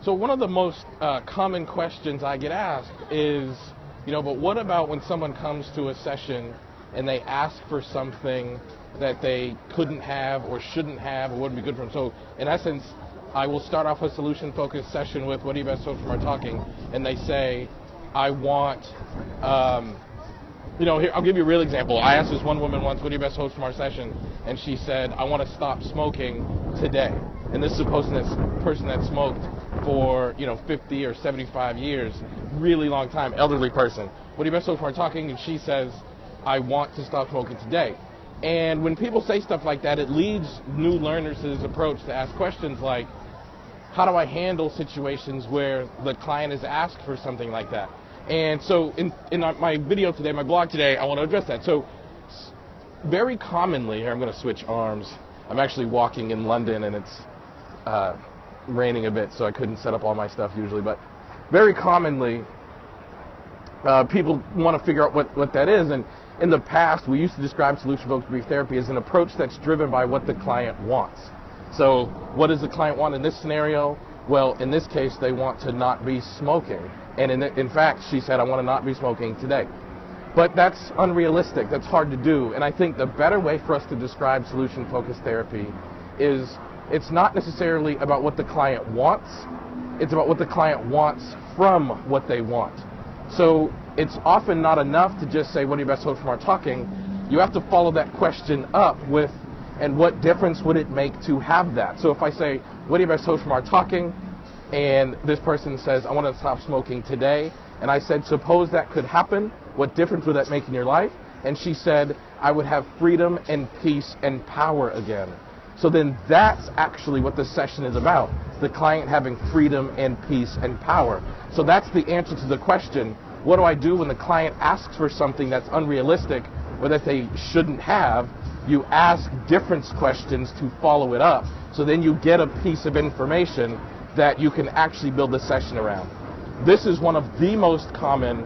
So one of the most common questions I get asked is, but what about when someone comes to a session and they ask for something that they couldn't have or shouldn't have or wouldn't be good for them? So in essence, I will start off a solution-focused session with, what do you best hope from our talking? And they say, I want, here, I'll give you a real example. I asked this one woman once, what do you best hope from our session? And she said, I want to stop smoking today. And this is a person that smoked for 50 or 75 years, really long time, elderly person. What do you best hope from our talking? And she says, I want to stop smoking today. And when people say stuff like that, it leads new learners to this approach to ask questions like, how do I handle situations where the client is asked for something like that? And so in my video today, my blog today, I want to address that. So very commonly, here I'm going to switch arms. I'm actually walking in London and it's raining a bit, so I couldn't set up all my stuff usually. But very commonly, people want to figure out what that is. And in the past, we used to describe solution-focused brief therapy as an approach that's driven by what the client wants. So what does the client want in this scenario? Well, in this case, they want to not be smoking. And in fact, she said, I want to not be smoking today. But that's unrealistic. That's hard to do. And I think the better way for us to describe solution-focused therapy is it's not necessarily about what the client wants. It's about what the client wants from what they want. So it's often not enough to just say, what are your best hopes from our talking? You have to follow that question up with, and what difference would it make to have that? So if I say, what are your best hopes from our talking? And this person says, I want to stop smoking today. And I said, suppose that could happen. What difference would that make in your life? And she said, I would have freedom and peace and power again. So then that's actually what the session is about. The client having freedom and peace and power. So that's the answer to the question, what do I do when the client asks for something that's unrealistic or that they shouldn't have? You ask difference questions to follow it up. So then you get a piece of information that you can actually build the session around. This is one of the most common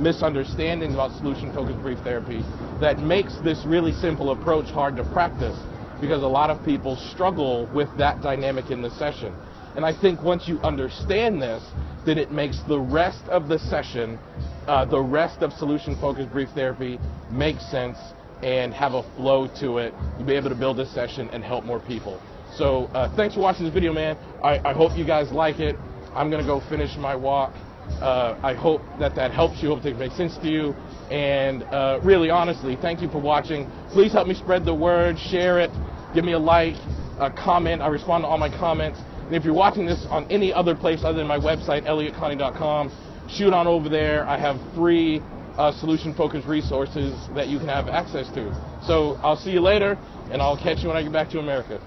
misunderstandings about solution-focused brief therapy that makes this really simple approach hard to practice, because a lot of people struggle with that dynamic in the session. And I think once you understand this, then it makes the rest of the session, the rest of solution-focused brief therapy make sense and have a flow to it. You'll be able to build this session and help more people. So thanks for watching this video, man. I hope you guys like it. I'm going to go finish my walk. I hope that helps you. I hope it makes sense to you. And really, honestly, thank you for watching. Please help me spread the word. Share it. Give me a like, a comment. I respond to all my comments. And if you're watching this on any other place other than my website, elliottconnie.com, shoot on over there. I have free solution-focused resources that you can have access to. So I'll see you later, and I'll catch you when I get back to America.